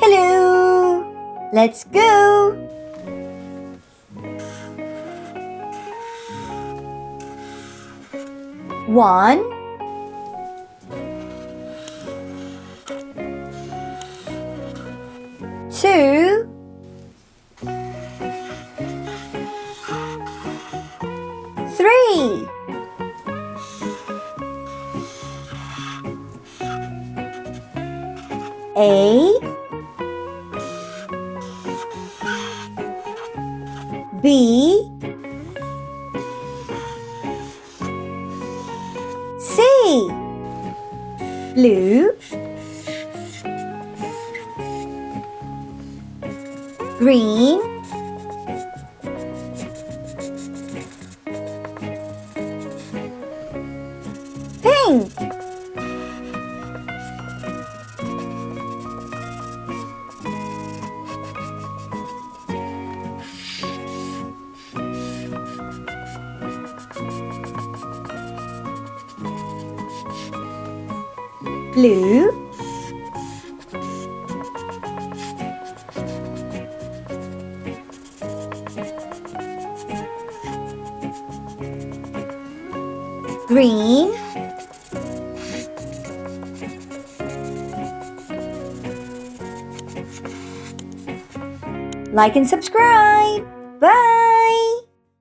Hello! Let's go! One, two, three. A, B, C. Blue, green, pink. Blue, green, like and subscribe. Bye.